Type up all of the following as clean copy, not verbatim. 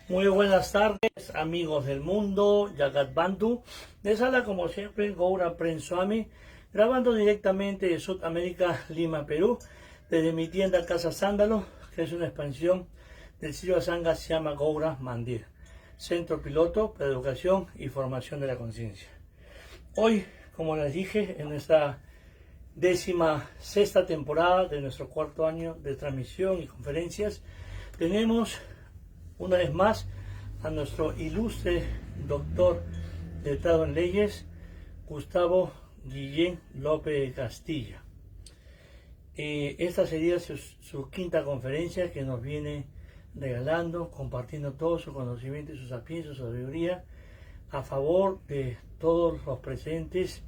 Muy buenas tardes, amigos del mundo, Jagat Bantu. Les habla como siempre Goura Prenswami, grabando directamente de Sudamérica, Lima, Perú, desde mi tienda Casa Sándalo, que es una expansión del Sri Sangha, se llama Goura Mandir, centro piloto para educación y formación de la conciencia. Hoy, como les dije, en esta 16ª temporada de nuestro cuarto año de transmisión y conferencias, tenemos una vez más a nuestro ilustre doctor letrado en leyes, Gustavo Guillén López Castilla. Esta sería su quinta conferencia que nos viene regalando, compartiendo todo su conocimiento y su sapiencia, su sabiduría a favor de todos los presentes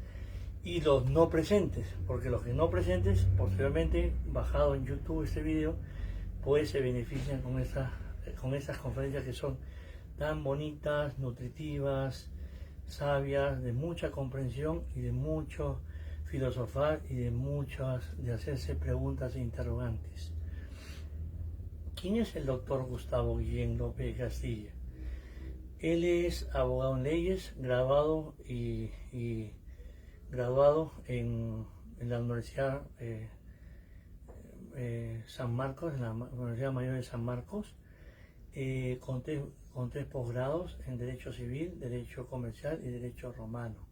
y los no presentes, porque los que no presentes, posteriormente bajado en YouTube este video, pues se benefician con estas conferencias que son tan bonitas, nutritivas, sabias, de mucha comprensión y de mucho filosofar y de hacerse preguntas e interrogantes. ¿Quién es el doctor Gustavo Guillén López Castilla? Él es abogado en leyes, graduado en la Universidad San Marcos, en la Universidad Mayor de San Marcos, con tres posgrados en Derecho Civil, Derecho Comercial y Derecho Romano.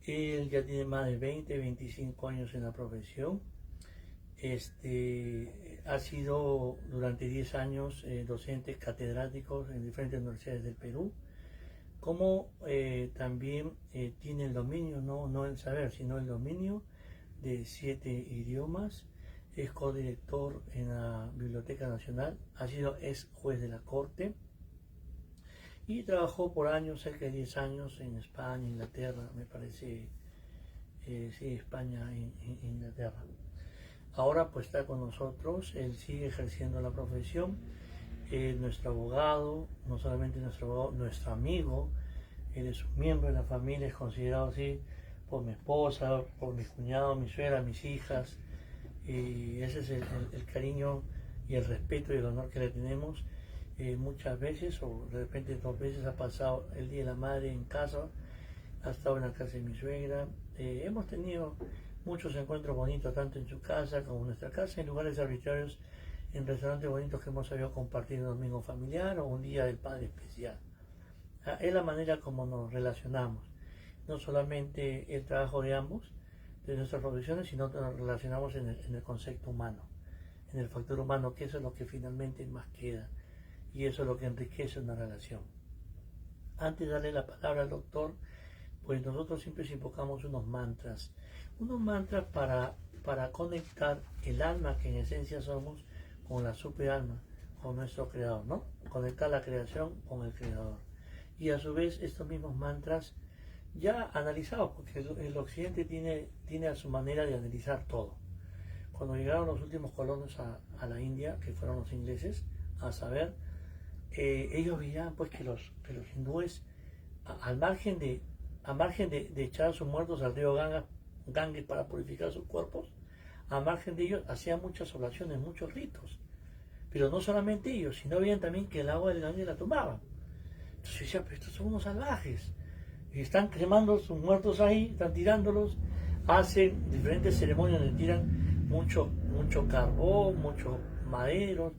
Él ya tiene más de 25 años en la profesión. Ha sido durante 10 años docente catedrático en diferentes universidades del Perú, como también tiene el dominio, no el saber, sino el dominio de 7 idiomas. Es codirector en la Biblioteca Nacional, ha sido ex juez de la Corte y trabajó por años, cerca de 10 años, en España, Inglaterra, me parece, sí, España e Inglaterra. Ahora pues está con nosotros, él sigue ejerciendo la profesión, nuestro abogado, no solamente nuestro abogado, nuestro amigo, él es un miembro de la familia, es considerado así por mi esposa, por mis cuñados, mi suegra, mis hijas. Y ese es el cariño y el respeto y el honor que le tenemos. Muchas veces, o de repente 2 veces, ha pasado el Día de la Madre en casa, ha estado en la casa de mi suegra. Hemos tenido muchos encuentros bonitos, tanto en su casa como en nuestra casa, en lugares arbitrarios, en restaurantes bonitos que hemos sabido compartir un domingo familiar o un día del Padre especial. Es la manera como nos relacionamos, no solamente el trabajo de ambos, de nuestras profesiones, sino que nos relacionamos en el concepto humano, en el factor humano, que eso es lo que finalmente más queda y eso es lo que enriquece una relación. Antes de darle la palabra al doctor, pues nosotros siempre invocamos unos mantras para conectar el alma que en esencia somos con la superalma, con nuestro creador, ¿no? Conectar la creación con el creador. Y a su vez estos mismos mantras ya analizados, porque el occidente tiene a su manera de analizar todo. Cuando llegaron los últimos colonos a la India, que fueron los ingleses, a saber, ellos veían pues que los hindúes, al margen de echar a sus muertos al río Ganges para purificar sus cuerpos, al margen de ellos hacían muchas oraciones, muchos ritos. Pero no solamente ellos, sino veían también que el agua del Ganges la tomaban. Entonces decían, pero estos son unos salvajes. Están cremando sus muertos ahí, están tirándolos, hacen diferentes ceremonias donde tiran mucho carbón, muchos maderos,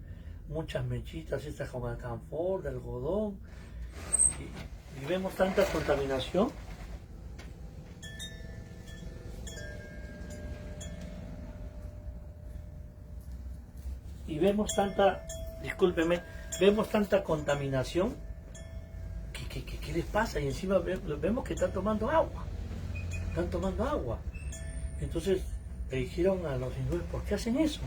muchas mechitas estas como de alcanfor, de algodón, y vemos tanta contaminación. Y vemos tanta contaminación. ¿Qué les pasa? Y encima vemos que están tomando agua. Entonces le dijeron a los hindúes, ¿por qué hacen eso?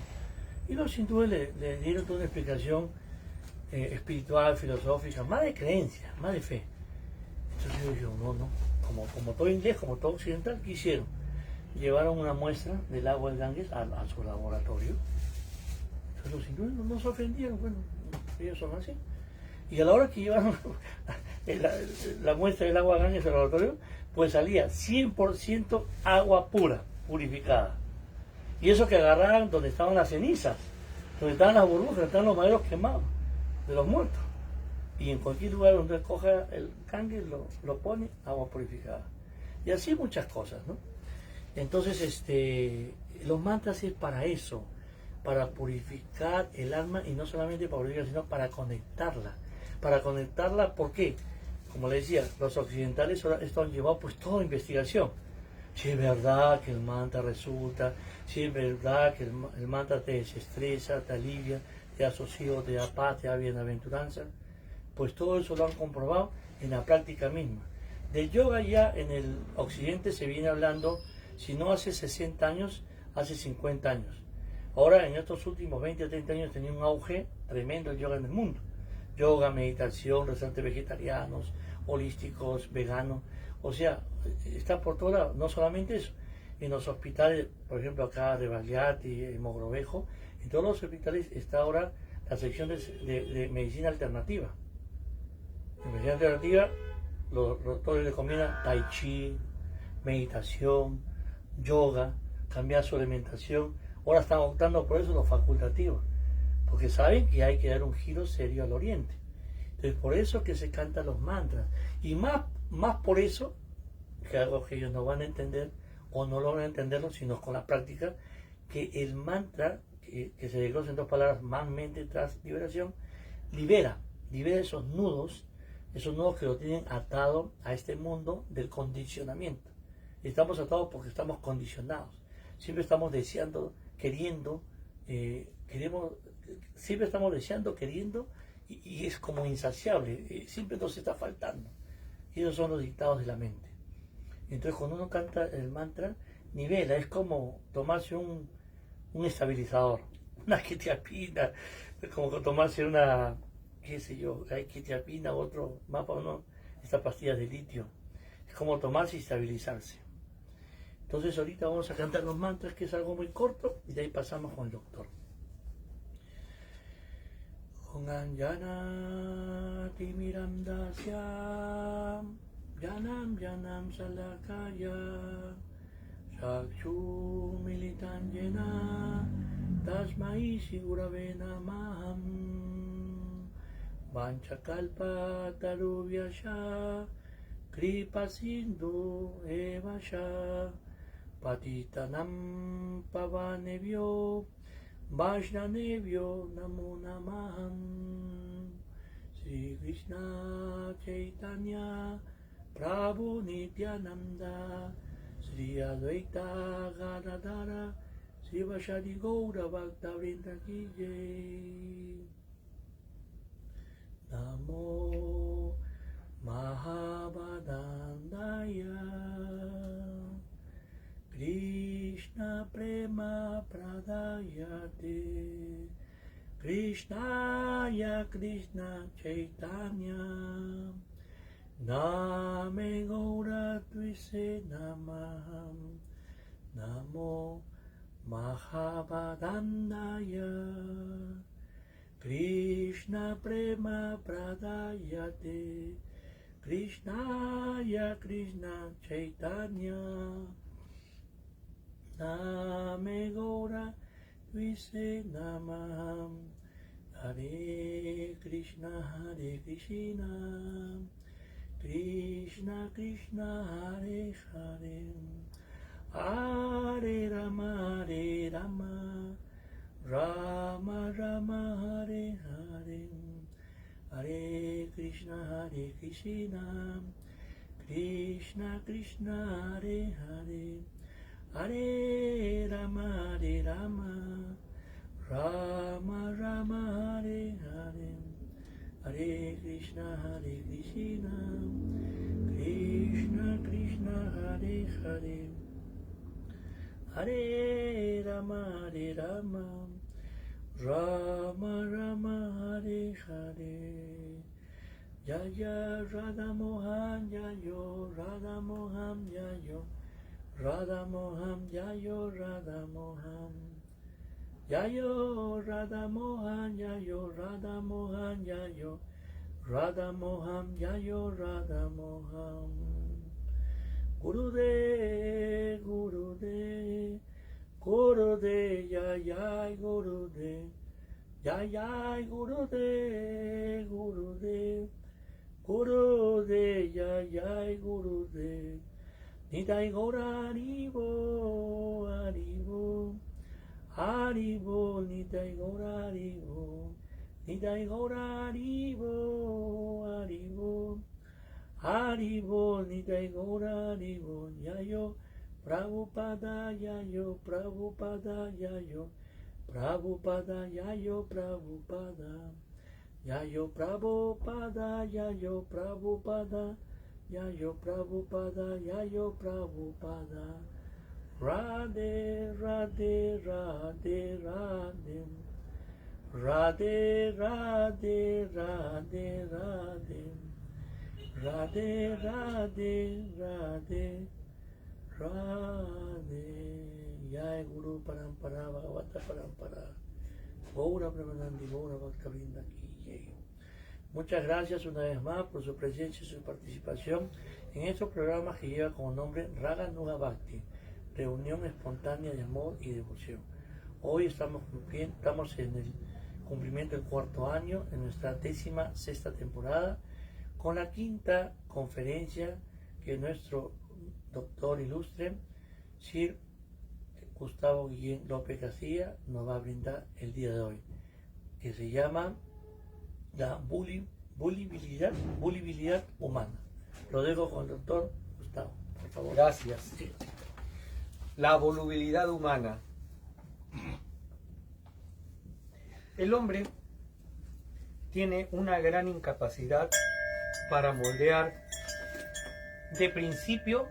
Y los hindúes le dieron toda una explicación espiritual, filosófica, más de creencia, más de fe. Entonces yo digo, no, como todo inglés, como todo occidental, ¿qué hicieron? Llevaron una muestra del agua del Ganges a su laboratorio. Entonces los hindúes no se ofendieron, bueno, ellos son así. Y a la hora que llevaron la muestra del agua Ganges al laboratorio, pues salía 100% agua pura, purificada. Y eso que agarraron donde estaban las cenizas, donde estaban las burbujas, donde estaban los maderos quemados de los muertos. y en cualquier lugar donde coja el cangue lo pone agua purificada. Y así muchas cosas, ¿no? Entonces, los mantras es para eso, para purificar el alma, y no solamente para purificar, sino para conectarla. Para conectarla, ¿por qué? Como le decía, los occidentales esto han llevado pues toda investigación. Si es verdad que el mantra resulta, si es verdad que el mantra te desestresa, te alivia, te da sosiego, te da paz, te da bienaventuranza, pues todo eso lo han comprobado en la práctica misma. De yoga ya en el occidente se viene hablando, si no hace 60 años, hace 50 años. Ahora en estos últimos 20 o 30 años tenía un auge tremendo el yoga en el mundo. Yoga, meditación, restaurantes vegetarianos, holísticos, veganos. O sea, está por todo lado. No solamente eso. En los hospitales, por ejemplo acá de Bagliati, en Mogrovejo, en todos los hospitales está ahora la sección de medicina alternativa. En medicina alternativa, los doctores recomiendan tai chi, meditación, yoga, cambiar su alimentación. Ahora están optando por eso los facultativos, porque saben que hay que dar un giro serio al oriente. Entonces, por eso que se cantan los mantras. Y más por eso, que algo que ellos no van a entender, o no logran entenderlo, sino con la práctica, que el mantra, que se desglosa en dos palabras, man, mente, tras, liberación, libera esos nudos que lo tienen atado a este mundo del condicionamiento. Estamos atados porque estamos condicionados. Siempre estamos deseando, queriendo, siempre estamos deseando, queriendo, y es como insaciable, siempre nos está faltando. Y esos son los dictados de la mente. Entonces cuando uno canta el mantra, nivela, es como tomarse un estabilizador, una quetiapina, como tomarse una, qué sé yo, hay quetiapina, otro mapa, ¿no? Estas pastillas de litio. Es como tomarse y estabilizarse. Entonces ahorita vamos a cantar los mantras, que es algo muy corto, y de ahí pasamos con el doctor. Om Anjana Timiramdasya Janam Salakaya Chakshu Militanjena Tasmai Sigurave Namaham Vanchakalpa Taruvyasha Kripa Sindhu Evasha Patitanam Pavanebhyo Vaishnavebhyo Namo Namaham. Sri Krishna Chaitanya Prabhu Nityananda Sri Advaita Gadadara Srivasadi Gaura Bhakta Vrinda Ki Jai. Namo Mahabhadandaya Krishna Prema Pradayate Krishnaya Krishna Chaitanya Name Gaura Tvise Namaham. Namo Mahabhadandaya Krishna Prema Pradayate Krishnaya Krishna Chaitanya Name Gaura Tvise Namaham. Hare Krishna Krishna Krishna Hare Hare Hare Rama Rama Rama Hare Hare Hare Krishna Krishna Krishna Hare Hare Hare Rama Rama Rama Hare Hare Hare Krishna Krishna Krishna Hare Hare Hare Rama Rama Rama Hare Hare. Jaya Radha Mohan Jayo Radha Mohan Jayo Radha Mohan Jayo Radha Mohan Jayo Radha Mohan Jayo Radha Mohan Jayo Radha Mohan Jayo Radha Mohan. Gurudev Gurudev Gurudev Jaya Gurudev Jaya Gurudev Gurudev Nitai Gaura Haribo, Haribo, Haribo, Nitai Gaura Haribo, Nitai Gaura Haribo, Haribo, Haribo, Nitai Gaura Haribo, Yayo, Prabhupada, Yayo, Prabhupada, Yayo, Prabhupada, Yayo, Prabhupada, Yayo, Prabhupada, Yayo, Prabhupada, Yayo Prabhupada, Yayo Prabhupada, Radhe, Radhe, Radhe, Radhe, Radhe, Radhe, Radhe, Radhe, Radhe, Radhe, Radhe, Radhe, Yay Guru Parampara, Bhagavata Parampara, Gaura Brahmanandi, Gaura Bhakta Vrinda Ki. Muchas gracias una vez más por su presencia y su participación en estos programas que lleva como nombre Raga Nuga Bhakti, reunión espontánea de amor y devoción. Hoy estamos en el cumplimiento del 4º año en nuestra 16ª temporada con la 5ª conferencia que nuestro doctor ilustre, Sir Gustavo Guillén López García, nos va a brindar el día de hoy, que se llama la volubilidad humana. Lo dejo con el doctor Gustavo, por favor. Gracias. Sí. La volubilidad humana. El hombre tiene una gran incapacidad para moldear de principio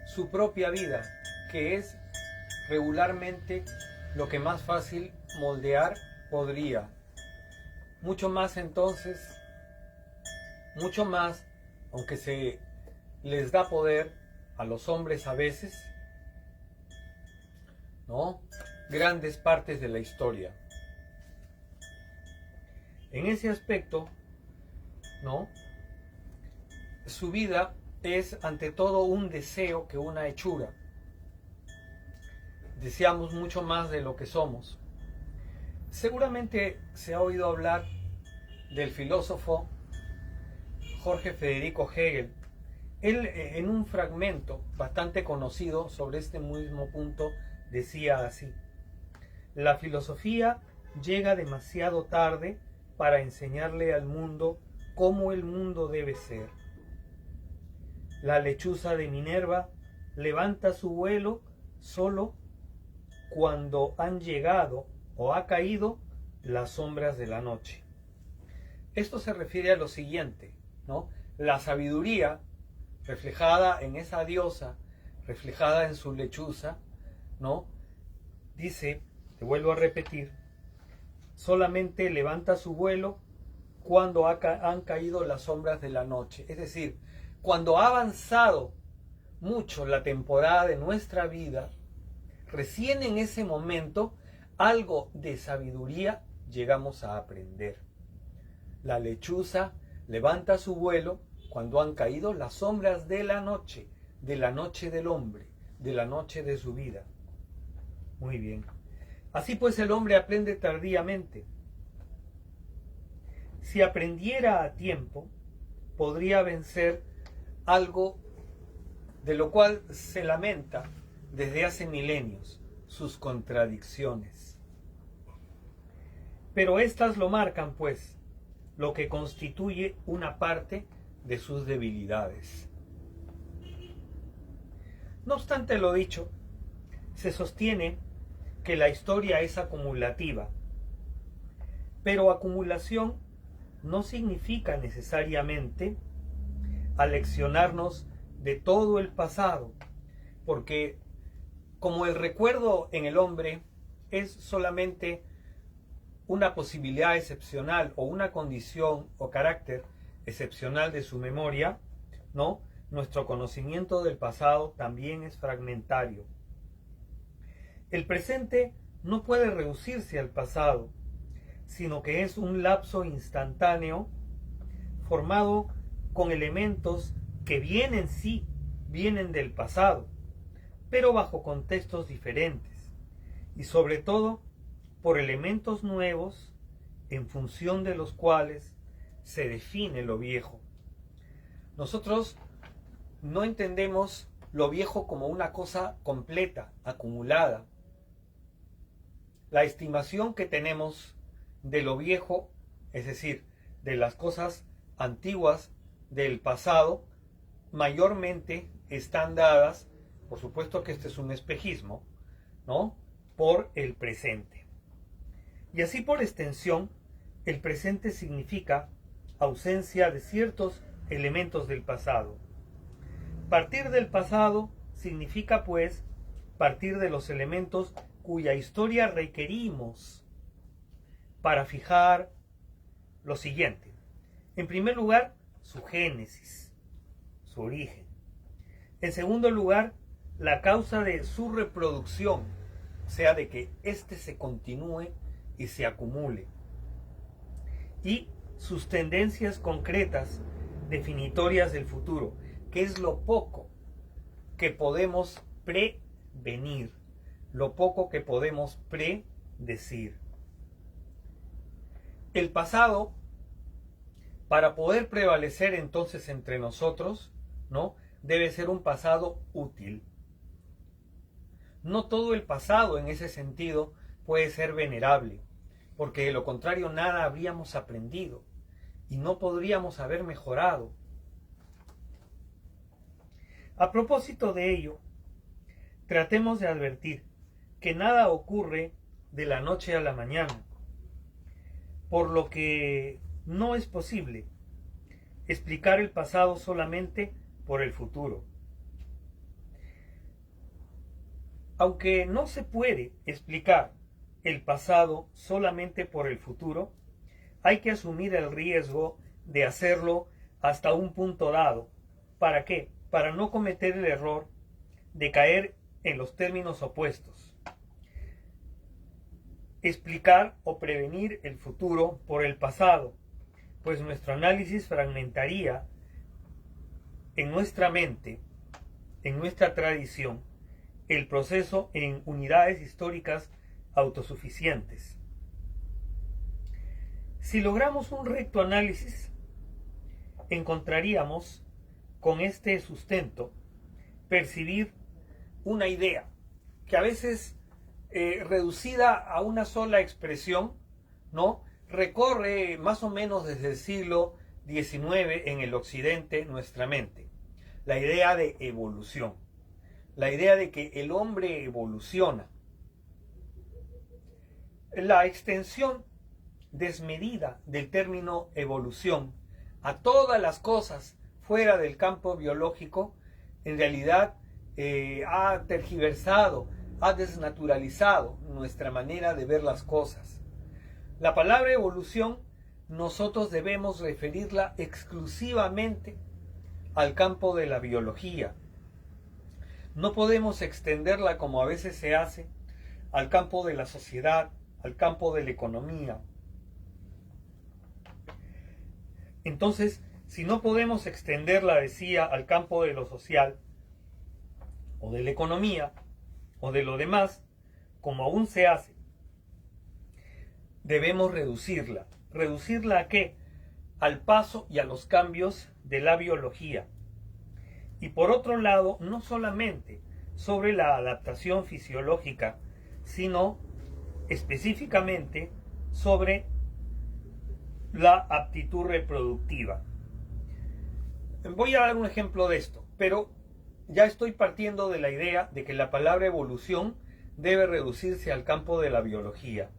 su propia vida, que es regularmente lo que más fácil moldear podría. Mucho más entonces, mucho más, aunque se les da poder a los hombres a veces, ¿no? Grandes partes de la historia. En ese aspecto, ¿no? Su vida es ante todo un deseo que una hechura. Deseamos mucho más de lo que somos. Seguramente se ha oído hablar del filósofo Jorge Federico Hegel. Él, en un fragmento bastante conocido sobre este mismo punto, decía así: la filosofía llega demasiado tarde para enseñarle al mundo cómo el mundo debe ser. La lechuza de Minerva levanta su vuelo solo cuando han llegado o ha caído las sombras de la noche. Esto se refiere a lo siguiente, ¿no? La sabiduría reflejada en esa diosa, reflejada en su lechuza, ¿no? Dice, te vuelvo a repetir, solamente levanta su vuelo cuando han caído las sombras de la noche. Es decir, cuando ha avanzado mucho la temporada de nuestra vida, recién en ese momento algo de sabiduría llegamos a aprender. La lechuza levanta su vuelo cuando han caído las sombras de la noche del hombre, de la noche de su vida. Muy bien. Así pues el hombre aprende tardíamente. Si aprendiera a tiempo, podría vencer algo de lo cual se lamenta desde hace milenios, sus contradicciones. Pero éstas lo marcan, pues, lo que constituye una parte de sus debilidades. No obstante lo dicho, se sostiene que la historia es acumulativa, pero acumulación no significa necesariamente aleccionarnos de todo el pasado, porque como el recuerdo en el hombre es solamente una posibilidad excepcional o una condición o carácter excepcional de su memoria, ¿no? Nuestro conocimiento del pasado también es fragmentario. El presente no puede reducirse al pasado, sino que es un lapso instantáneo formado con elementos que vienen del pasado, pero bajo contextos diferentes, y sobre todo por elementos nuevos en función de los cuales se define lo viejo. Nosotros no entendemos lo viejo como una cosa completa, acumulada. La estimación que tenemos de lo viejo, es decir, de las cosas antiguas del pasado, mayormente están dadas, por supuesto que este es un espejismo, ¿no?, por el presente. Y así por extensión, el presente significa ausencia de ciertos elementos del pasado. Partir del pasado significa, pues, partir de los elementos cuya historia requerimos para fijar lo siguiente. En primer lugar, su génesis, su origen. En segundo lugar, la causa de su reproducción, o sea, de que éste se continúe y se acumule. Y sus tendencias concretas, definitorias del futuro, que es lo poco que podemos prevenir, lo poco que podemos predecir. El pasado, para poder prevalecer entonces entre nosotros, ¿no?, debe ser un pasado útil. No todo el pasado en ese sentido puede ser venerable, porque de lo contrario nada habríamos aprendido y no podríamos haber mejorado. A propósito de ello, tratemos de advertir que nada ocurre de la noche a la mañana, por lo que no es posible explicar el pasado solamente por el futuro. Aunque no se puede explicar el pasado solamente por el futuro, hay que asumir el riesgo de hacerlo hasta un punto dado. ¿Para qué? Para no cometer el error de caer en los términos opuestos. Explicar o prevenir el futuro por el pasado, pues nuestro análisis fragmentaría en nuestra mente, en nuestra tradición, el proceso en unidades históricas autosuficientes. Si logramos un recto análisis, encontraríamos con este sustento percibir una idea que a veces reducida a una sola expresión, ¿no?, recorre más o menos desde el siglo XIX en el occidente nuestra mente. La idea de evolución, la idea de que el hombre evoluciona. La extensión desmedida del término evolución a todas las cosas fuera del campo biológico, en realidad ha tergiversado, ha desnaturalizado nuestra manera de ver las cosas. La palabra evolución nosotros debemos referirla exclusivamente al campo de la biología. No podemos extenderla, como a veces se hace, al campo de la sociedad, al campo de la economía. Entonces, si no podemos extenderla, decía, al campo de lo social, o de la economía, o de lo demás, como aún se hace, debemos reducirla. ¿Reducirla a qué? Al paso y a los cambios de la biología. Y por otro lado, no solamente sobre la adaptación fisiológica, sino específicamente sobre la aptitud reproductiva. Voy a dar un ejemplo de esto, pero ya estoy partiendo de la idea de que la palabra evolución debe reducirse al campo de la biología.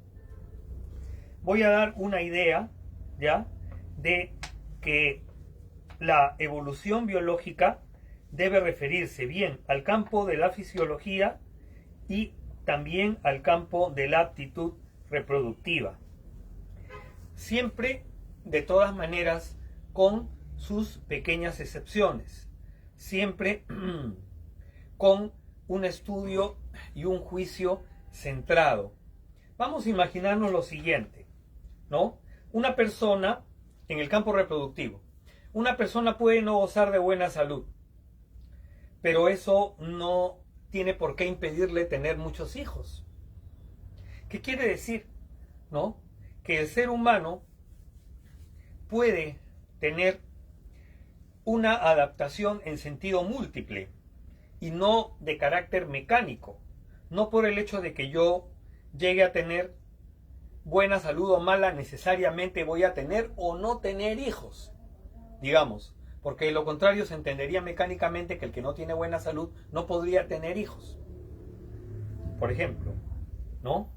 Voy a dar una idea, ¿ya?, de que la evolución biológica debe referirse bien al campo de la fisiología y también al campo de la aptitud reproductiva. Siempre, de todas maneras, con sus pequeñas excepciones. Siempre con un estudio y un juicio centrado. Vamos a imaginarnos lo siguiente, ¿no? Una persona en el campo reproductivo. Una persona puede no gozar de buena salud, pero eso no tiene por qué impedirle tener muchos hijos. ¿Qué quiere decir? ¿No? Que el ser humano puede tener una adaptación en sentido múltiple y no de carácter mecánico. No por el hecho de que yo llegue a tener buena salud o mala, necesariamente voy a tener o no tener hijos, digamos, porque de lo contrario se entendería mecánicamente que el que no tiene buena salud no podría tener hijos, por ejemplo, ¿no?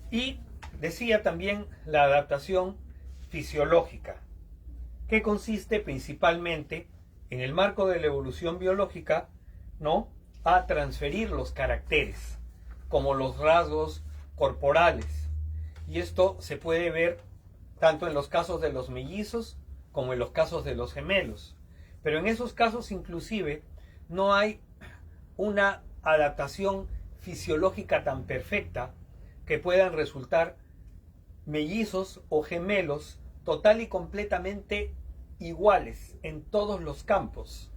Y decía también la adaptación fisiológica, que consiste principalmente en el marco de la evolución biológica, ¿no?, a transferir los caracteres, como los rasgos corporales. Y esto se puede ver tanto en los casos de los mellizos como en los casos de los gemelos. Pero en esos casos inclusive no hay una adaptación fisiológica tan perfecta que puedan resultar mellizos o gemelos total y completamente iguales en todos los campos.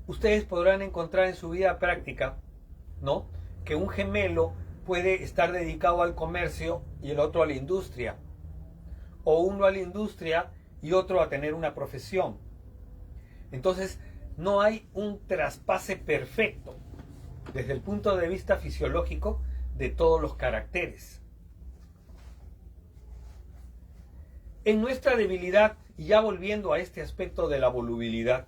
Ustedes podrán encontrar en su vida práctica, ¿no?, que un gemelo puede estar dedicado al comercio y el otro a la industria, o uno a la industria y otro a tener una profesión. Entonces no hay un traspase perfecto desde el punto de vista fisiológico de todos los caracteres. En nuestra debilidad, y ya volviendo a este aspecto de la volubilidad,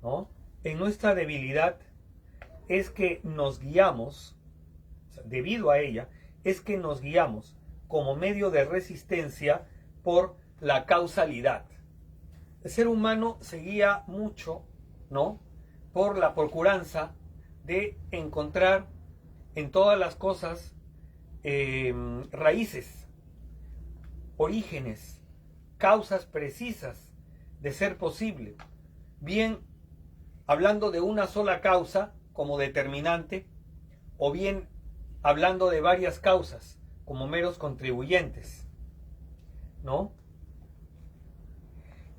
¿no?, en nuestra debilidad es que nos guiamos, debido a ella, es que nos guiamos como medio de resistencia por la causalidad. El ser humano se guía mucho, ¿no?, por la procuranza de encontrar en todas las cosas raíces, orígenes, causas precisas de ser posible, bien hablando de una sola causa como determinante, o bien hablando de varias causas como meros contribuyentes, ¿no?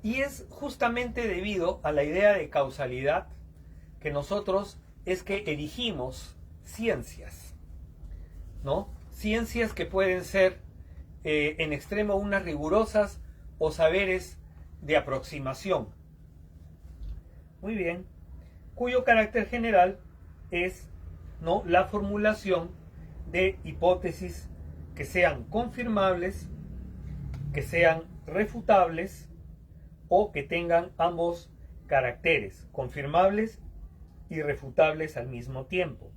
Y es justamente debido a la idea de causalidad que nosotros es que erigimos ciencias, ¿no? Ciencias que pueden ser en extremo unas rigurosas o saberes de aproximación. Muy bien, cuyo carácter general es, ¿no?, la formulación de hipótesis que sean confirmables, que sean refutables o que tengan ambos caracteres, confirmables y refutables al mismo tiempo.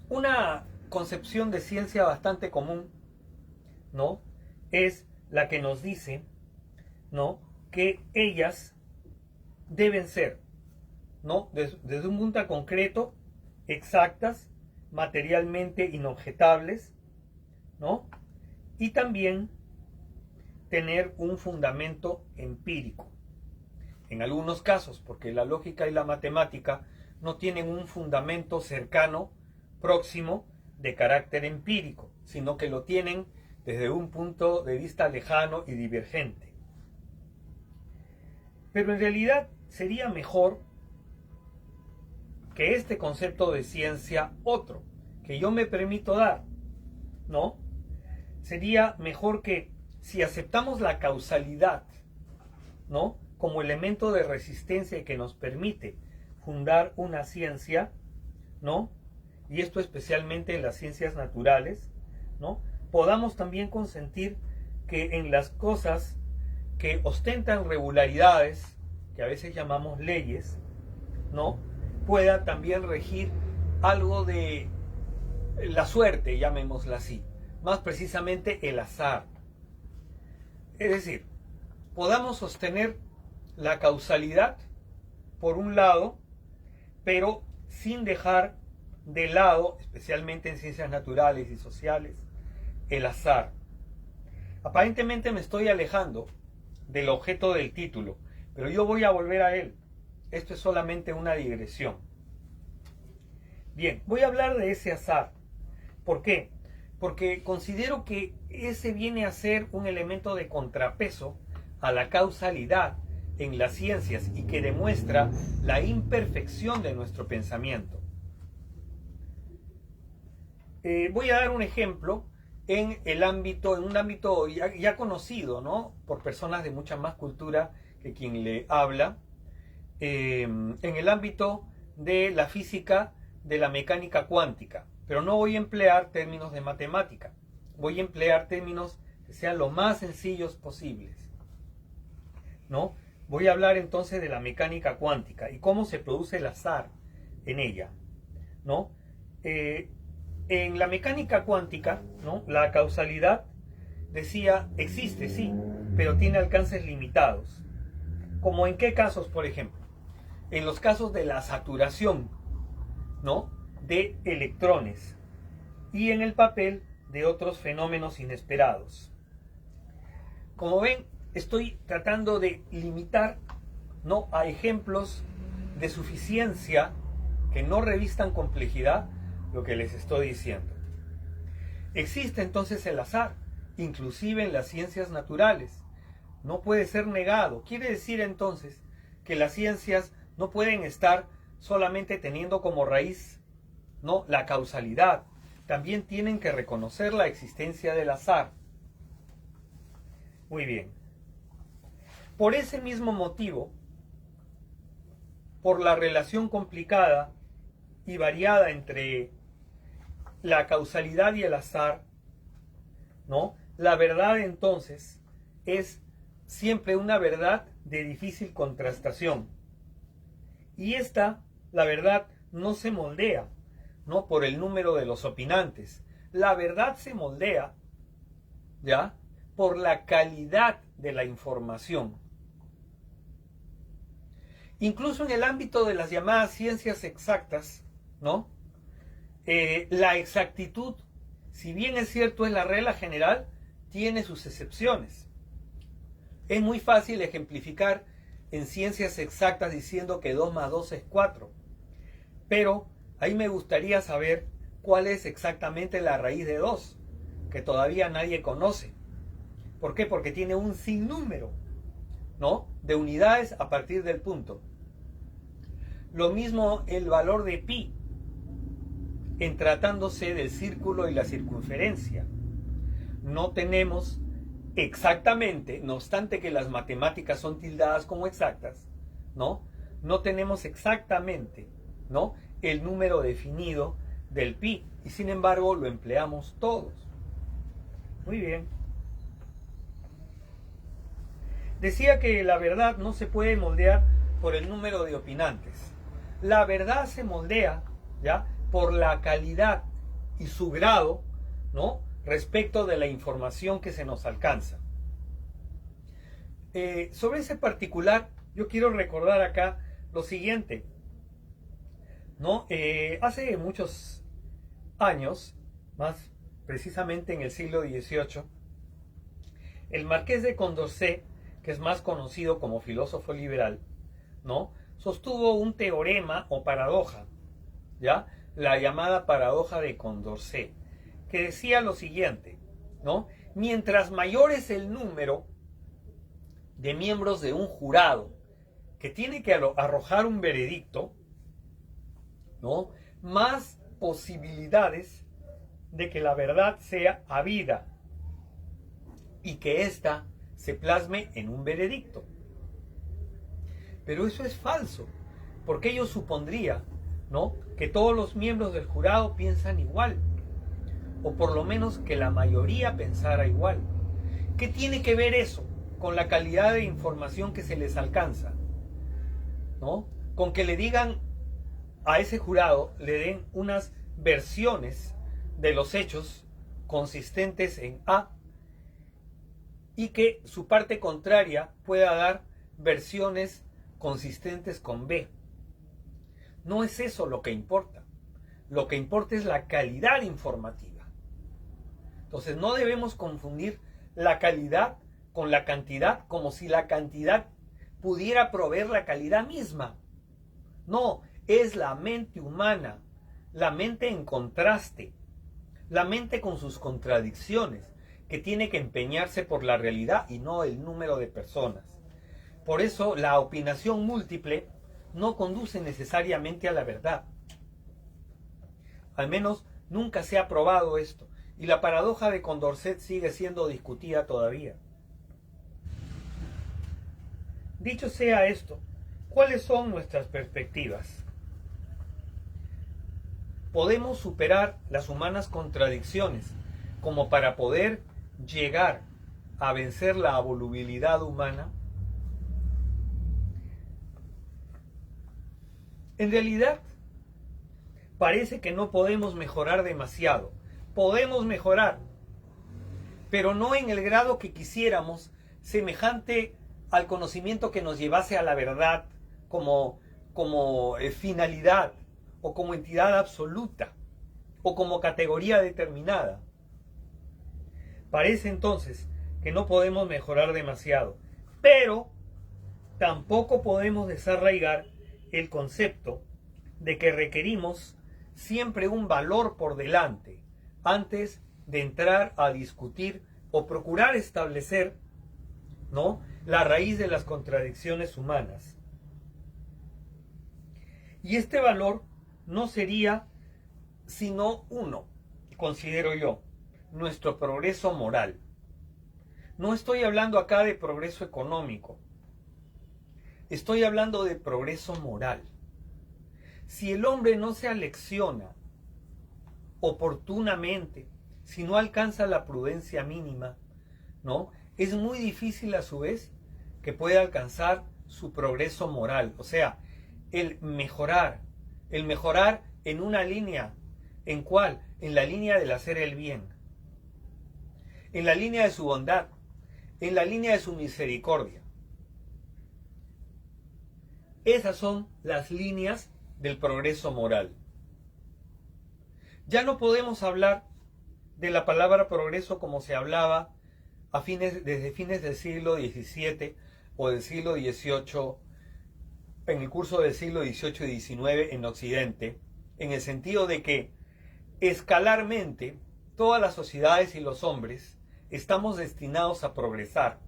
Una concepción de ciencia bastante común, ¿no?, es la que nos dice, ¿no?, que ellas deben ser, ¿no?, desde un punto concreto, exactas, materialmente inobjetables, ¿no?, y también tener un fundamento empírico. En algunos casos, porque la lógica y la matemática no tienen un fundamento cercano, próximo, de carácter empírico, sino que lo tienen desde un punto de vista lejano y divergente. Pero en realidad sería mejor que este concepto de ciencia, otro, que yo me permito dar, ¿no? Sería mejor que si aceptamos la causalidad, ¿no?, como elemento de resistencia que nos permite fundar una ciencia, ¿no?, y esto especialmente en las ciencias naturales, ¿no?, podamos también consentir que en las cosas que ostentan regularidades, que a veces llamamos leyes, ¿no?, pueda también regir algo de la suerte, llamémosla así, más precisamente el azar. Es decir, podamos sostener la causalidad por un lado, pero sin dejar de lado, especialmente en ciencias naturales y sociales, el azar. Aparentemente me estoy alejando del objeto del título, pero yo voy a volver a él. Esto es solamente una digresión. Bien, voy a hablar de ese azar. ¿Por qué? Porque considero que ese viene a ser un elemento de contrapeso a la causalidad en las ciencias y que demuestra la imperfección de nuestro pensamiento. Voy a dar un ejemplo en un ámbito ya conocido, ¿no? Por personas de mucha más cultura que quien le habla, en el ámbito de la física, de la mecánica cuántica. Pero no voy a emplear términos de matemática, voy a emplear términos que sean lo más sencillos posibles, ¿no? Voy a hablar entonces de la mecánica cuántica y cómo se produce el azar en ella, ¿no? En la mecánica cuántica, ¿no? La causalidad, decía, existe, sí, pero tiene alcances limitados. ¿Como en qué casos, por ejemplo? En los casos de la saturación, ¿no? De electrones y en el papel de otros fenómenos inesperados. Como ven, estoy tratando de limitar, ¿no? A ejemplos de suficiencia que no revistan complejidad lo que les estoy diciendo. Existe entonces el azar, inclusive en las ciencias naturales. No puede ser negado. Quiere decir entonces que las ciencias no pueden estar solamente teniendo como raíz, ¿no? La causalidad. También tienen que reconocer la existencia del azar. Muy bien. Por ese mismo motivo, por la relación complicada y variada entre la causalidad y el azar, ¿no? La verdad entonces es siempre una verdad de difícil contrastación. Y la verdad no se moldea, ¿no? Por el número de los opinantes. La verdad se moldea, ¿ya? Por la calidad de la información. Incluso en el ámbito de las llamadas ciencias exactas, ¿no? La exactitud, si bien es cierto es la regla general, tiene sus excepciones. Es muy fácil ejemplificar en ciencias exactas diciendo que 2 más 2 es 4. Pero ahí me gustaría saber cuál es exactamente la raíz de 2, que todavía nadie conoce. ¿Por qué? Porque tiene un sinnúmero, ¿no? De unidades a partir del punto. Lo mismo el valor de pi en tratándose del círculo y la circunferencia. No tenemos exactamente, no obstante que las matemáticas son tildadas como exactas, ¿no? No tenemos exactamente, ¿no? El número definido del pi y sin embargo lo empleamos todos. Muy bien. Decía que la verdad no se puede moldear por el número de opinantes. La verdad se moldea, ¿ya? Por la calidad y su grado, ¿no? Respecto de la información que se nos alcanza. Sobre ese particular, yo quiero recordar acá lo siguiente, ¿no? Hace muchos años, más precisamente en el siglo XVIII, el marqués de Condorcet, que es más conocido como filósofo liberal, ¿no? Sostuvo un teorema o paradoja, ¿ya? La llamada paradoja de Condorcet, que decía lo siguiente, ¿no? Mientras mayor es el número de miembros de un jurado que tiene que arrojar un veredicto, ¿no? Más posibilidades de que la verdad sea habida y que ésta se plasme en un veredicto. Pero eso es falso, porque ello supondría, ¿no? Que todos los miembros del jurado piensan igual, o por lo menos que la mayoría pensara igual. ¿Qué tiene que ver eso con la calidad de información que se les alcanza? ¿No? Con que le digan a ese jurado, le den unas versiones de los hechos consistentes en A y que su parte contraria pueda dar versiones consistentes con B. No es eso lo que importa. Lo que importa es la calidad informativa. Entonces no debemos confundir la calidad con la cantidad, como si la cantidad pudiera proveer la calidad misma. No, es la mente humana, la mente en contraste, la mente con sus contradicciones, que tiene que empeñarse por la realidad y no el número de personas. Por eso la opinación múltiple no conduce necesariamente a la verdad. Al menos nunca se ha probado esto. Y la paradoja de Condorcet sigue siendo discutida todavía. Dicho sea esto, ¿cuáles son nuestras perspectivas? Podemos superar las humanas contradicciones como para poder llegar a vencer la volubilidad humana. En realidad, parece que no podemos mejorar demasiado. Podemos mejorar, pero no en el grado que quisiéramos, semejante al conocimiento que nos llevase a la verdad como finalidad, o como entidad absoluta, o como categoría determinada. Parece entonces que no podemos mejorar demasiado, pero tampoco podemos desarraigar el concepto de que requerimos siempre un valor por delante antes de entrar a discutir o procurar establecer, ¿no?, la raíz de las contradicciones humanas. Y este valor no sería sino uno, considero yo, nuestro progreso moral. No estoy hablando acá de progreso económico, estoy hablando de progreso moral. Si el hombre no se alecciona oportunamente, si no alcanza la prudencia mínima, ¿no?, es muy difícil a su vez que pueda alcanzar su progreso moral. O sea, el mejorar en una línea, ¿en cuál? En la línea del hacer el bien, en la línea de su bondad, en la línea de su misericordia. Esas son las líneas del progreso moral. Ya no podemos hablar de la palabra progreso como se hablaba desde fines del siglo XVII o del siglo XVIII, en el curso del siglo XVIII y XIX en Occidente, en el sentido de que escalarmente todas las sociedades y los hombres estamos destinados a progresar.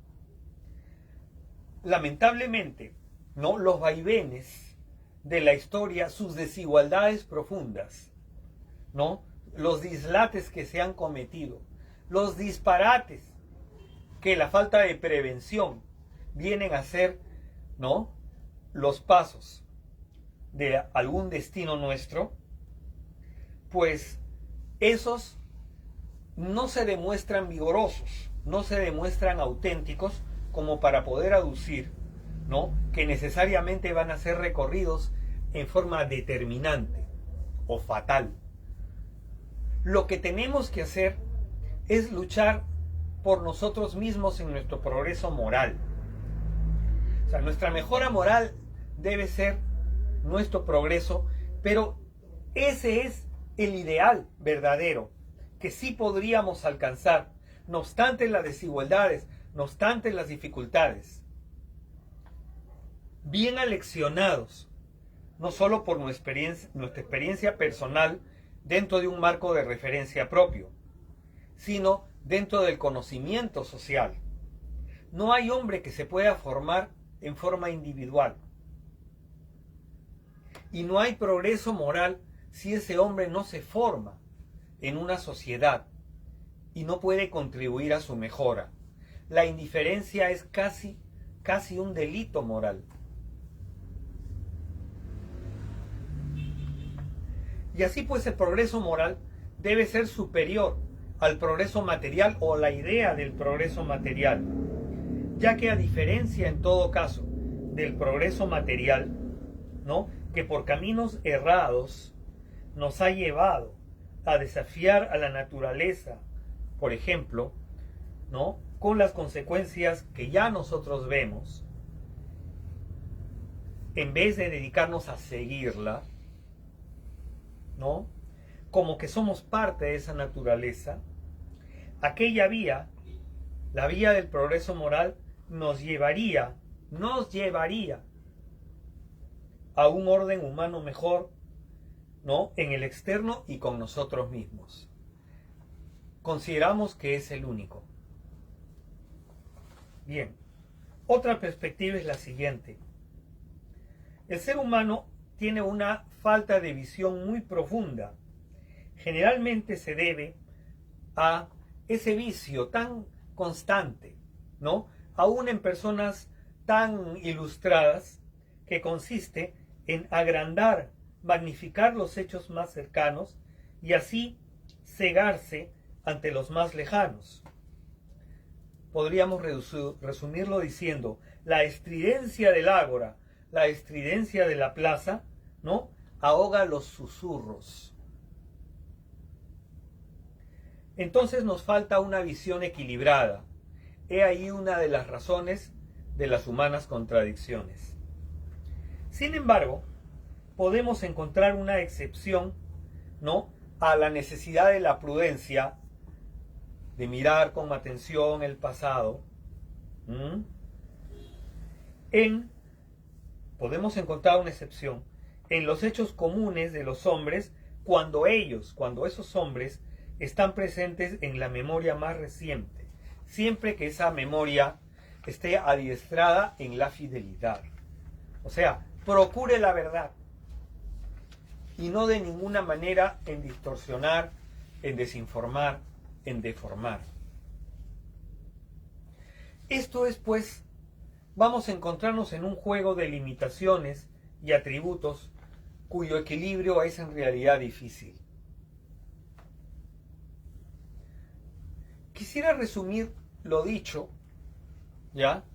Lamentablemente, ¿no?, los vaivenes de la historia, sus desigualdades profundas, ¿no?, los dislates que se han cometido, los disparates que la falta de prevención vienen a ser, ¿no?, los pasos de algún destino nuestro, pues esos no se demuestran vigorosos, no se demuestran auténticos como para poder aducir, ¿no?, que necesariamente van a ser recorridos en forma determinante o fatal. Lo que tenemos que hacer es luchar por nosotros mismos en nuestro progreso moral. O sea, nuestra mejora moral debe ser nuestro progreso, pero ese es el ideal verdadero que sí podríamos alcanzar, no obstante las desigualdades, no obstante las dificultades. Bien aleccionados, no solo por nuestra experiencia personal dentro de un marco de referencia propio, sino dentro del conocimiento social. No hay hombre que se pueda formar en forma individual. Y no hay progreso moral si ese hombre no se forma en una sociedad y no puede contribuir a su mejora. La indiferencia es casi un delito moral. Y así pues el progreso moral debe ser superior al progreso material o la idea del progreso material, ya que a diferencia en todo caso del progreso material, ¿no?, que por caminos errados nos ha llevado a desafiar a la naturaleza, por ejemplo, ¿no?, con las consecuencias que ya nosotros vemos, en vez de dedicarnos a seguirla, ¿no?, como que somos parte de esa naturaleza, aquella vía, la vía del progreso moral, nos llevaría a un orden humano mejor, ¿no?, en el externo y con nosotros mismos. Consideramos que es el único. Bien, otra perspectiva es la siguiente. El ser humano tiene una falta de visión muy profunda. Generalmente se debe a ese vicio tan constante, ¿no? Aún en personas tan ilustradas, que consiste en agrandar, magnificar los hechos más cercanos y así cegarse ante los más lejanos. Podríamos resumirlo diciendo: la estridencia del ágora, la estridencia de la plaza, ¿no?, ahoga los susurros. Entonces nos falta una visión equilibrada. He ahí una de las razones de las humanas contradicciones. Sin embargo, podemos encontrar una excepción, ¿no?, a la necesidad de la prudencia, de mirar con atención el pasado. Podemos encontrar una excepción en los hechos comunes de los hombres cuando esos hombres están presentes en la memoria más reciente, siempre que esa memoria esté adiestrada en la fidelidad. O sea, procure la verdad y no de ninguna manera en distorsionar, en desinformar, en deformar. Esto es, pues, vamos a encontrarnos en un juego de limitaciones y atributos cuyo equilibrio es en realidad difícil. Quisiera resumir lo dicho, ¿ya?,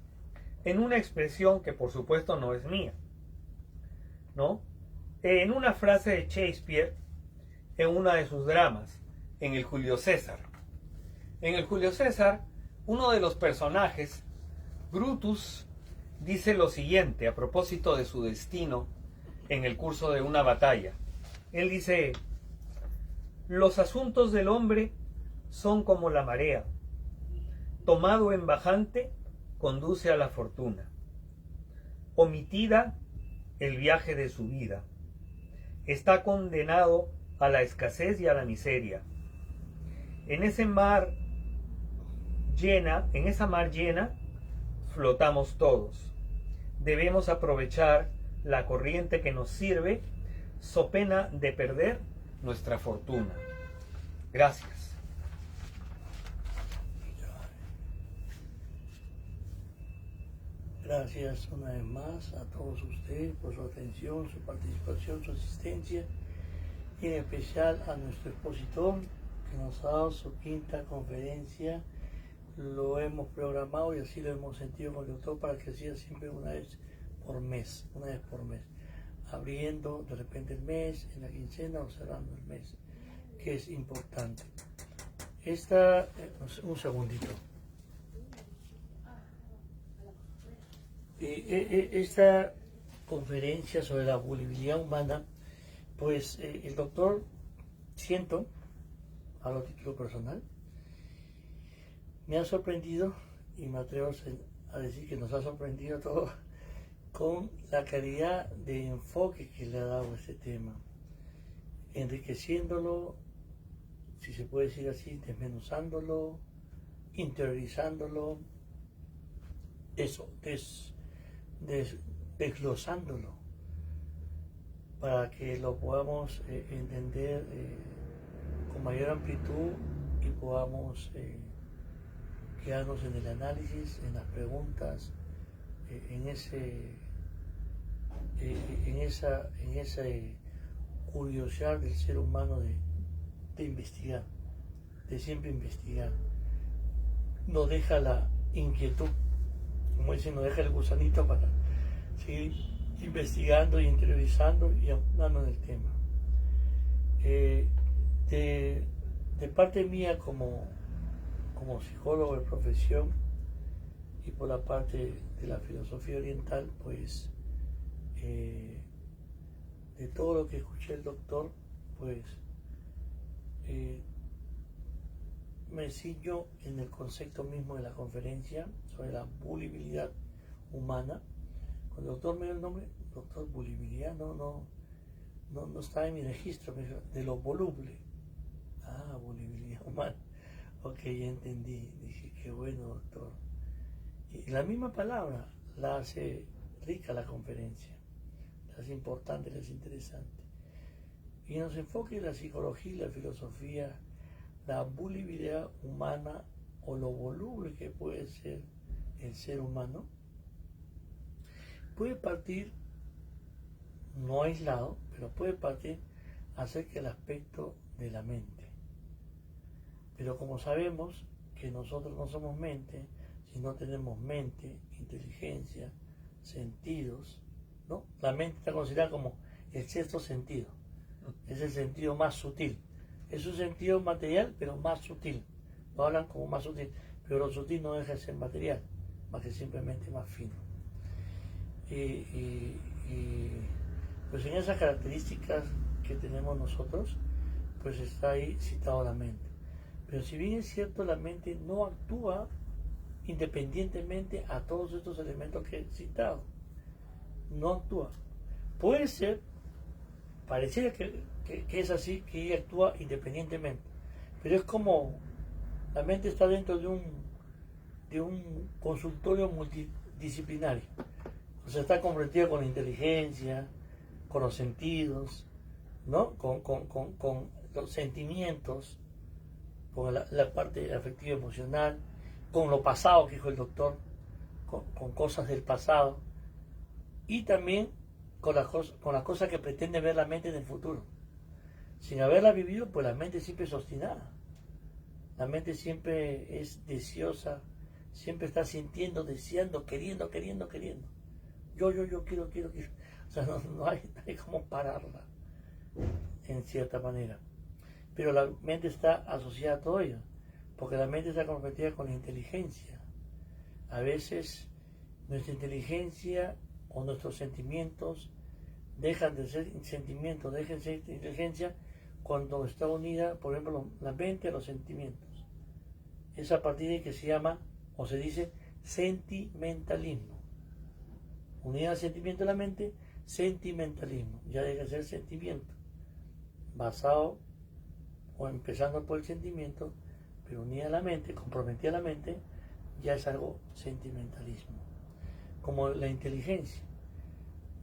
en una expresión que por supuesto no es mía, ¿no?, en una frase de Shakespeare en una de sus dramas, en el Julio César. En el Julio César, uno de los personajes, Brutus, dice lo siguiente a propósito de su destino en el curso de una batalla. Él dice: los asuntos del hombre son como la marea, tomado en bajante conduce a la fortuna, omitida el viaje de su vida, está condenado a la escasez y a la miseria. En esa mar llena flotamos todos. Debemos aprovechar la corriente que nos sirve, so pena de perder nuestra fortuna. Gracias. Gracias una vez más a todos ustedes por su atención, su participación, su asistencia, y en especial a nuestro expositor que nos ha dado su quinta conferencia. Lo hemos programado y así lo hemos sentido con el doctor para que sea siempre una vez por mes, abriendo de repente el mes, en la quincena o cerrando el mes, que es importante. Un segundito. Esta conferencia sobre la volubilidad humana, pues el doctor, siento, hablo a título personal, me ha sorprendido, y me atrevo a decir que nos ha sorprendido todo, con la calidad de enfoque que le ha dado este tema, enriqueciéndolo, si se puede decir así, desmenuzándolo, interiorizándolo, desglosándolo, para que lo podamos entender con mayor amplitud y podamos quedarnos en el análisis, en las preguntas, en esa curiosidad del ser humano de investigar, de siempre investigar. Nos deja la inquietud, como dicen, nos deja el gusanito para seguir investigando y interiorizando y ahondando en el tema. De parte mía como psicólogo de profesión y por la parte de la filosofía oriental, pues de todo lo que escuché el doctor, pues me ciño en el concepto mismo de la conferencia sobre la volubilidad humana. Cuando el doctor me dio el nombre, doctor, volubilidad, no está en mi registro, me dijo, de lo voluble. Ah, volubilidad humana. Ok, ya entendí. Dije, qué bueno, doctor. Y la misma palabra la hace rica la conferencia, la hace importante, la hace interesante. Y nos enfoca en la psicología y la filosofía la volubilidad humana o lo voluble que puede ser el ser humano, puede partir, no aislado, pero puede partir acerca del aspecto de la mente. Pero como sabemos que nosotros no somos mente, sino tenemos mente, inteligencia, sentidos, ¿no? La mente está considerada como el sexto sentido, es el sentido más sutil. Es un sentido material, pero más sutil. Lo hablan como más sutil, pero lo sutil no deja de ser material, más que simplemente más fino. Pues en esas características que tenemos nosotros, pues está ahí citado la mente. Pero si bien es cierto, la mente no actúa independientemente a todos estos elementos que he citado. No actúa. Puede ser, pareciera que es así, que ella actúa independientemente. Pero es como la mente está dentro de un consultorio multidisciplinario. O sea, está comprometido con la inteligencia, con los sentidos, ¿no? Con los sentimientos, con la parte afectiva emocional, con lo pasado que dijo el doctor, con cosas del pasado, y también con las cosas que pretende ver la mente en el futuro. Sin haberla vivido, pues la mente siempre es obstinada. La mente siempre es deseosa, siempre está sintiendo, deseando, queriendo. Yo quiero. O sea, no hay cómo pararla, en cierta manera. Pero la mente está asociada a todo ello, porque la mente está comprometida con la inteligencia. A veces nuestra inteligencia o nuestros sentimientos dejan de ser sentimientos, dejan de ser inteligencia cuando está unida, por ejemplo, la mente a los sentimientos. Es a partir de que se llama, o se dice, sentimentalismo. Unida al sentimiento de la mente, sentimentalismo. Ya deja de ser sentimiento, basado o empezando por el sentimiento, pero unida a la mente, comprometida a la mente, ya es algo sentimentalismo. Como la inteligencia.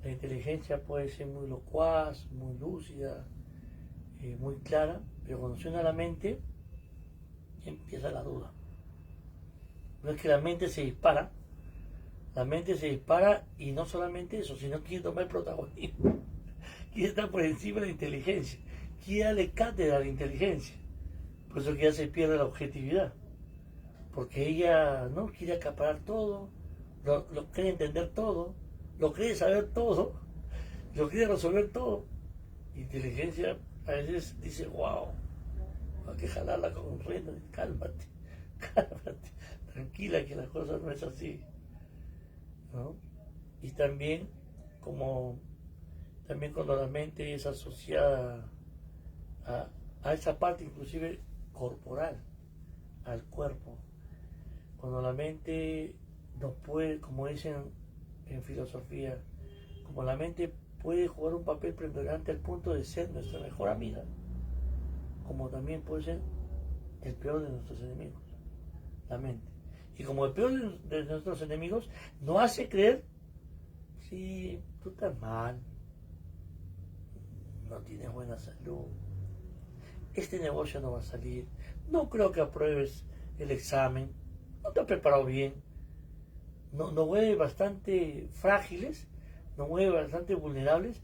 La inteligencia puede ser muy locuaz, muy lúcida, muy clara, pero cuando se une a la mente, empieza la duda. No es que la mente se dispara y no solamente eso, sino quiere tomar el protagonismo, quiere estar por encima de la inteligencia, quiere darle cátedra a la inteligencia. Por eso que ya se pierde la objetividad, porque ella no quiere acaparar todo, lo quiere entender todo, lo quiere saber todo, lo quiere resolver todo. Inteligencia a veces dice, wow, hay que jalarla con un reno, cálmate, tranquila, que la cosa no es así, ¿no? Y también cuando la mente es asociada a esa parte inclusive corporal, al cuerpo, cuando la mente nos puede, como dicen en filosofía, como la mente puede jugar un papel preponderante al punto de ser nuestra mejor amiga, como también puede ser el peor de nuestros enemigos, la mente. Y como el peor de nuestros enemigos nos hace creer, si tú estás mal, no tienes buena salud, este negocio no va a salir, no creo que apruebes el examen, no te has preparado bien, nos vuelve bastante frágiles, nos vuelve bastante vulnerables,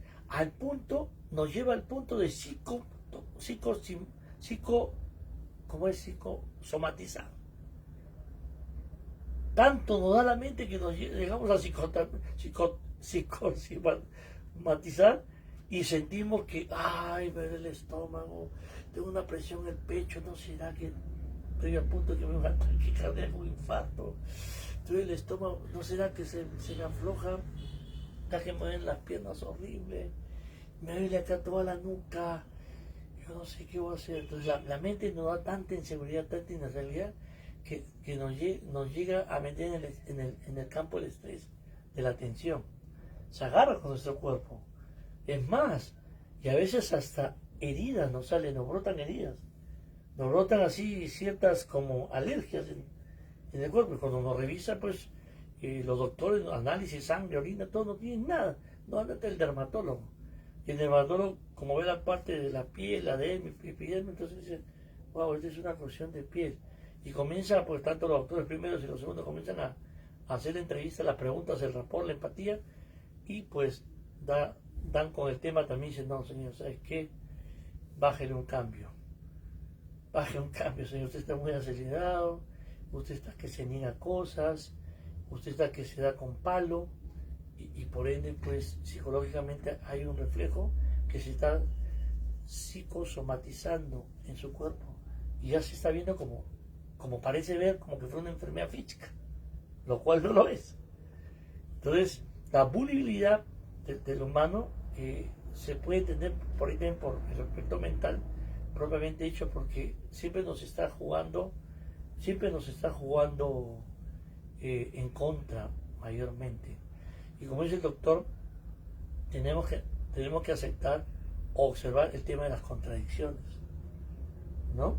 nos lleva al punto de psicosomatizar. Tanto nos da la mente que nos llegamos a psicosomatizar y sentimos que, ay, me duele el estómago, tengo una presión en el pecho, no será que estoy a punto de que me va a dar un ataque cardíaco, un infarto, estoy el estómago, no será que se me afloja, hasta que me duelen las piernas horribles, me duele acá toda la nuca, yo no sé qué voy a hacer. Entonces la mente nos da tanta inseguridad, tanta inestabilidad, que nos llega a meter en el campo del estrés, de la tensión. Se agarra con nuestro cuerpo. Es más, y a veces hasta heridas nos salen, nos brotan heridas. Nos brotan así ciertas como alergias en el cuerpo. Y cuando nos revisa, pues los doctores, análisis, sangre, orina, todo, no tienen nada. No anda el dermatólogo. Y el dermatólogo, como ve la parte de la piel, la epidermis, entonces dice, wow, esta es una cuestión de piel. Y comienza, pues tanto los doctores primeros y los segundos comienzan a hacer entrevistas, las preguntas, el rapport, la empatía, y pues dan con el tema también, dicen, no, señor, ¿sabes qué? Bájele un cambio. Baje un cambio, señor, usted está muy acelerado, usted está que se niega cosas, usted está que se da con palo, y por ende, pues psicológicamente hay un reflejo que se está psicosomatizando en su cuerpo, y ya se está viendo como parece ver, como que fue una enfermedad física, lo cual no lo es. Entonces, la vulnerabilidad del humano se puede entender por ahí también por el aspecto mental, propiamente dicho, porque siempre nos está jugando en contra mayormente. Y como dice el doctor, tenemos que aceptar o observar el tema de las contradicciones, ¿no?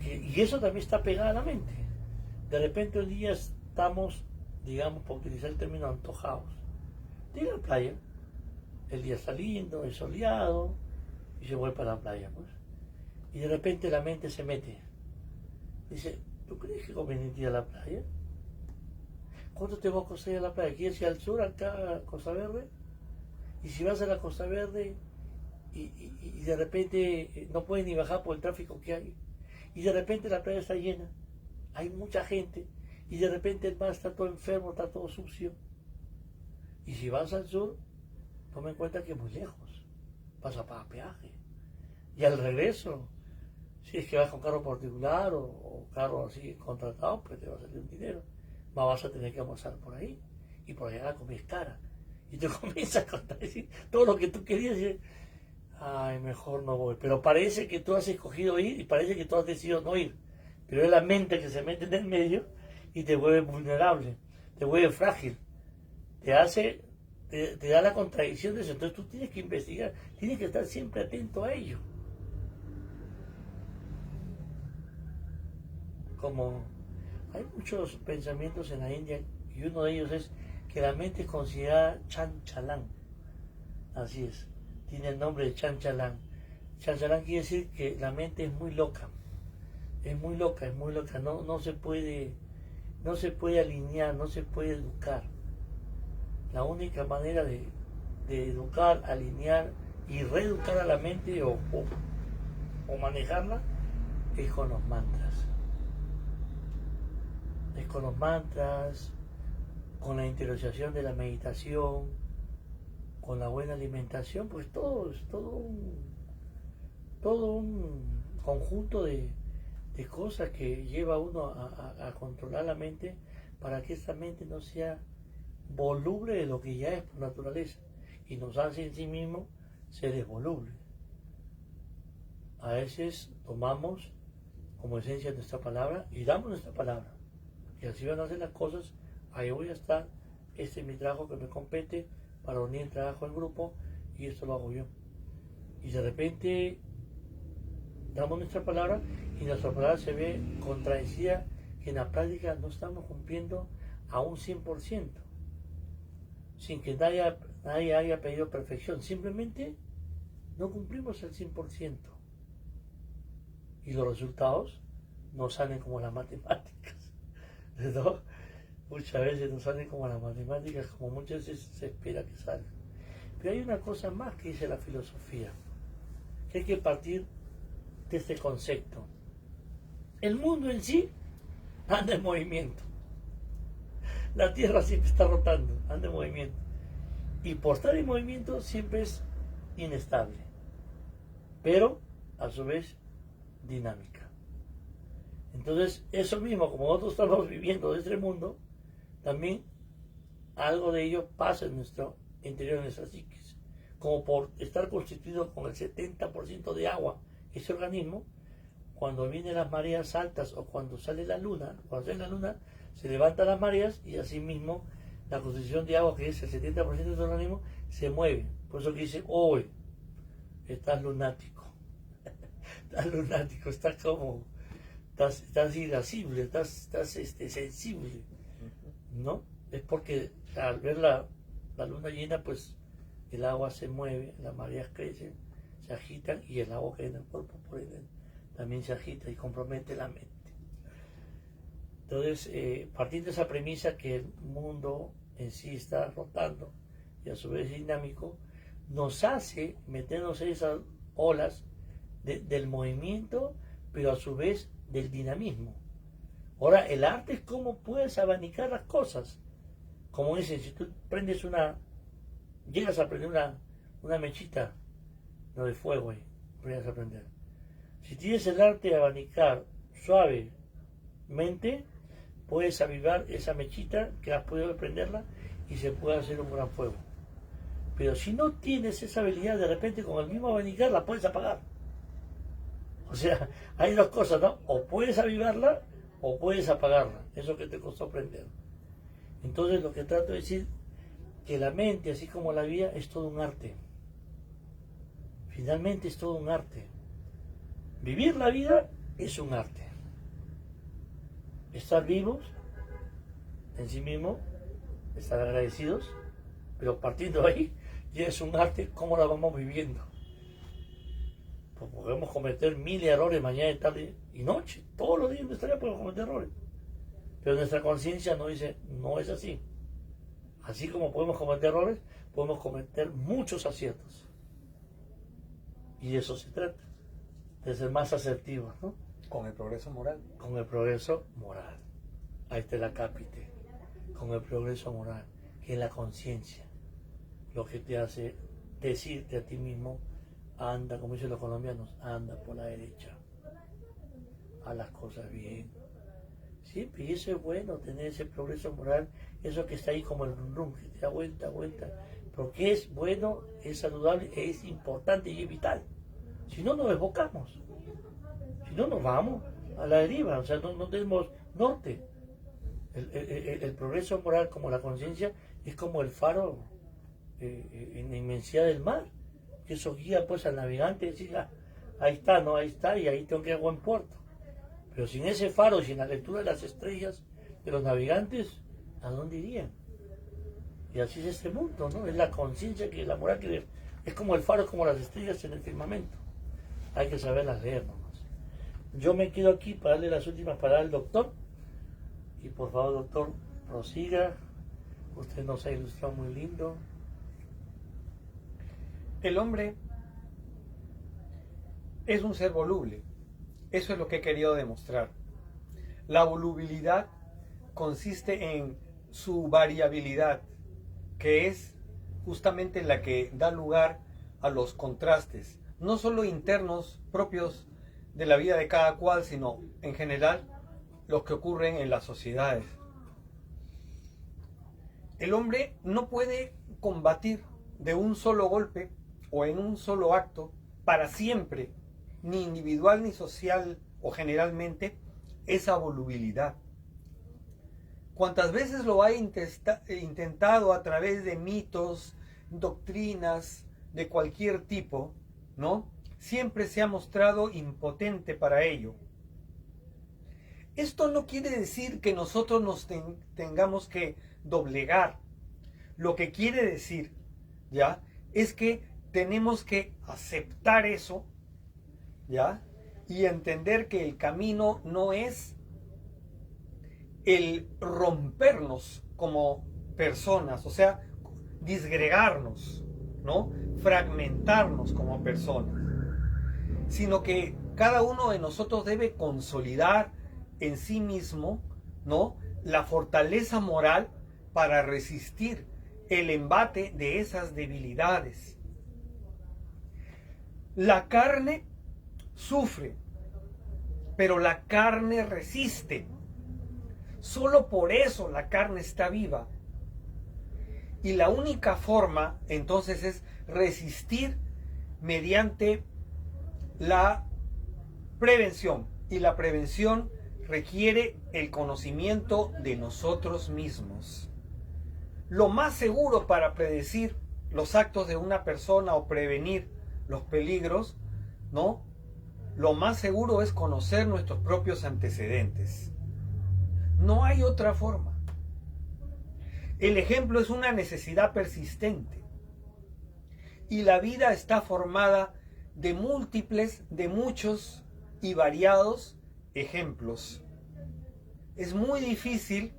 Y eso también está pegado a la mente. De repente un día estamos, digamos, por utilizar el término, antojados de ir a la playa. El día está lindo, es soleado, y se vuelve para la playa, pues. Y de repente la mente se mete. Dice, ¿tú crees que conviene ir a la playa? ¿Cuánto te va a costar ir a la playa? ¿Quieres ir al sur, acá a Costa Verde? Y si vas a la Costa Verde y de repente no puedes ni bajar por el tráfico que hay, y de repente la playa está llena, hay mucha gente, y de repente el mar está todo enfermo, está todo sucio. Y si vas al sur, toma en cuenta que es muy lejos, vas a pagar peaje. Y al regreso, si es que vas con carro particular o carro así contratado, pues te va a salir un dinero. Más vas a tener que almorzar por ahí, y por allá la comida es cara. Y te comienzas a contradecir todo lo que tú querías y ay, mejor no voy. Pero parece que tú has escogido ir y parece que tú has decidido no ir. Pero es la mente que se mete en el medio y te vuelve vulnerable, te vuelve frágil, te da la contradicción de eso. Entonces tú tienes que investigar, tienes que estar siempre atento a ello. Como hay muchos pensamientos en la India, y uno de ellos es que la mente es considerada chanchalán. Así es, tiene el nombre de chanchalán. Chanchalán quiere decir que la mente es muy loca, no se puede alinear, no se puede educar. La única manera de educar, alinear y reeducar a la mente o manejarla es con los mantras. Es con los mantras, con la interiorización de la meditación, con la buena alimentación, pues todo es todo un conjunto de cosas que lleva a uno a controlar la mente para que esta mente no sea voluble de lo que ya es por naturaleza y nos hace en sí mismo seres volubles. A veces tomamos como esencia nuestra palabra y damos nuestra palabra, y así van a hacer las cosas. Ahí voy a estar, este es mi trabajo que me compete para unir el trabajo en grupo, y esto lo hago yo. Y de repente damos nuestra palabra y nuestra palabra se ve contradecida, que en la práctica no estamos cumpliendo a un 100%, sin que nadie haya pedido perfección, simplemente no cumplimos el 100%. Y los resultados no salen como las matemáticas, ¿no? Muchas veces no salen como las matemáticas, como muchas veces se espera que salgan. Pero hay una cosa más que dice la filosofía, que hay que partir de este concepto. El mundo en sí anda en movimiento. La Tierra siempre está rotando, anda en movimiento. Y por estar en movimiento siempre es inestable, pero a su vez dinámica. Entonces, eso mismo, como nosotros estamos viviendo de este mundo, también algo de ello pasa en nuestro interior, en nuestra psiquis. Como por estar constituido con el 70% de agua, ese organismo, cuando vienen las mareas altas o cuando sale la luna, se levantan las mareas y así mismo la constitución de agua, que es el 70% de tu organismo, se mueve. Por eso que dice, hoy estás lunático. Estás irascible, estás sensible, ¿no? Es porque al ver la luna llena, pues el agua se mueve, las mareas crecen, se agitan y el agua cae en el cuerpo, por ende también se agita y compromete la mente. Entonces, partiendo de esa premisa que el mundo en sí está rotando y a su vez dinámico, nos hace meternos en esas olas del movimiento, pero a su vez del dinamismo. Ahora, el arte es cómo puedes abanicar las cosas. Como dicen, si tú llegas a prender una mechita, no de fuego, llegas a prender. Si tienes el arte de abanicar suavemente, puedes avivar esa mechita que has podido prenderla y se puede hacer un gran fuego. Pero si no tienes esa habilidad, de repente con el mismo abanicar la puedes apagar. O sea, hay dos cosas, ¿no? O puedes avivarla o puedes apagarla. Eso que te costó prender. Entonces lo que trato de decir, que la mente, así como la vida, es todo un arte. Finalmente es todo un arte. Vivir la vida es un arte. Estar vivos en sí mismo, estar agradecidos, pero partiendo de ahí ya es un arte cómo la vamos viviendo. Pues podemos cometer 1000 errores mañana, tarde y noche. Todos los días en nuestra vida podemos cometer errores. Pero nuestra conciencia nos dice, no es así. Así como podemos cometer errores, podemos cometer muchos aciertos. Y de eso se trata, de ser más asertivos, ¿no? Con el progreso moral. Con el progreso moral. Ahí está la cápite. Con el progreso moral, que es la conciencia. Lo que te hace decirte a ti mismo, anda, como dicen los colombianos, anda por la derecha. Haz las cosas bien. Siempre, y eso es bueno, tener ese progreso moral, eso que está ahí como el rum, que te da vuelta, porque es bueno, es saludable, es importante y es vital. Si no, nos desbocamos. Si no, nos vamos a la deriva, o sea, no tenemos norte. El progreso moral, como la conciencia, es como el faro en la inmensidad del mar, que eso guía pues al navegante, decir, ahí está, no, ahí está, y ahí tengo que ir a buen puerto. Pero sin ese faro, sin la lectura de las estrellas de los navegantes, ¿a dónde irían? Y así es este mundo, ¿no? Es la conciencia, que la moral, que es como el faro, como las estrellas en el firmamento. Hay que saberlas leer nomás. Yo me quedo aquí para darle las últimas palabras al doctor. Y por favor, doctor, prosiga. Usted nos ha ilustrado muy lindo. El hombre es un ser voluble. Eso es lo que he querido demostrar. La volubilidad consiste en su variabilidad, que es justamente la que da lugar a los contrastes, no solo internos propios de la vida de cada cual, sino en general los que ocurren en las sociedades. El hombre no puede combatir de un solo golpe o en un solo acto para siempre, ni individual ni social o generalmente, esa volubilidad. Cuantas veces lo ha intentado a través de mitos, doctrinas de cualquier tipo, ¿no? Siempre se ha mostrado impotente para ello. Esto no quiere decir que nosotros nos tengamos que doblegar. Lo que quiere decir, ¿ya?, es que tenemos que aceptar eso, ¿ya?, y entender que el camino no es el rompernos como personas, o sea, disgregarnos, ¿no?, fragmentarnos como personas, sino que cada uno de nosotros debe consolidar en sí mismo, ¿no?, la fortaleza moral para resistir el embate de esas debilidades. La carne sufre, pero la carne resiste. Solo por eso la carne está viva. Y la única forma entonces es resistir mediante la prevención. Y la prevención requiere el conocimiento de nosotros mismos. Lo más seguro para predecir los actos de una persona o prevenir los peligros, ¿no?, lo más seguro es conocer nuestros propios antecedentes. No hay otra forma. El ejemplo es una necesidad persistente. Y la vida está formada de muchos y variados ejemplos. Es muy difícil,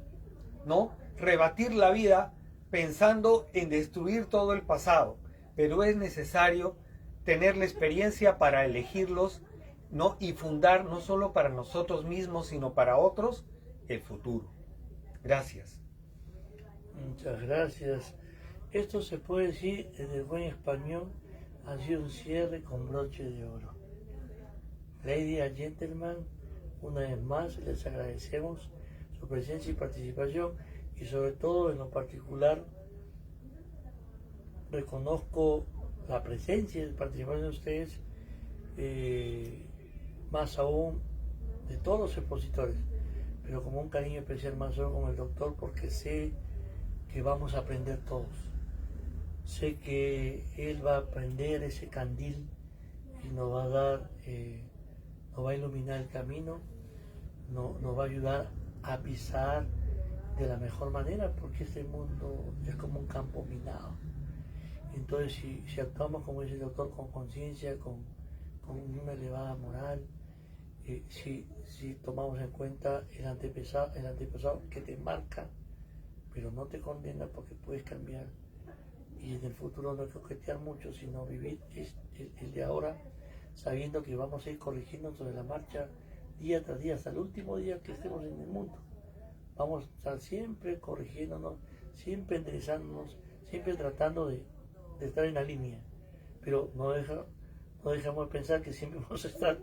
¿no?, rebatir la vida pensando en destruir todo el pasado, pero es necesario tener la experiencia para elegirlos, ¿no?, y fundar no solo para nosotros mismos, sino para otros, el futuro. Gracias. Muchas gracias. Esto se puede decir en el buen español, ha sido un cierre con broche de oro. Lady and gentlemen, una vez más les agradecemos su presencia y participación, y sobre todo en lo particular reconozco la presencia y participación de ustedes, más aún de todos los expositores, pero como un cariño especial más aún con el doctor, porque sé que vamos a aprender todos. Sé que él va a prender ese candil y nos va a dar, nos va a iluminar el camino, nos va a ayudar a pisar de la mejor manera, porque este mundo es como un campo minado. Entonces, si actuamos, como dice el doctor, con conciencia, con una elevada moral, si tomamos en cuenta el antepasado que te marca, pero no te condena, porque puedes cambiar, y en el futuro no hay que coquetear mucho, sino vivir el de ahora, sabiendo que vamos a ir corrigiendo sobre la marcha día tras día, hasta el último día que estemos en el mundo. Vamos a estar siempre corrigiéndonos, siempre enderezándonos, siempre tratando de estar en la línea, pero no dejamos de pensar que siempre vamos a estar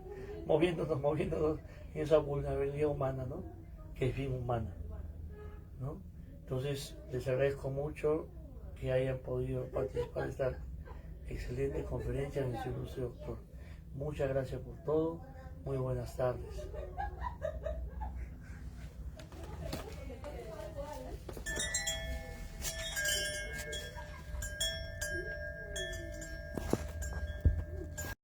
moviéndonos en esa vulnerabilidad humana, ¿no?, que es bien humana, ¿no? Entonces, les agradezco mucho que hayan podido participar de esta excelente conferencia en el ilustre doctor. Muchas gracias por todo. Muy buenas tardes.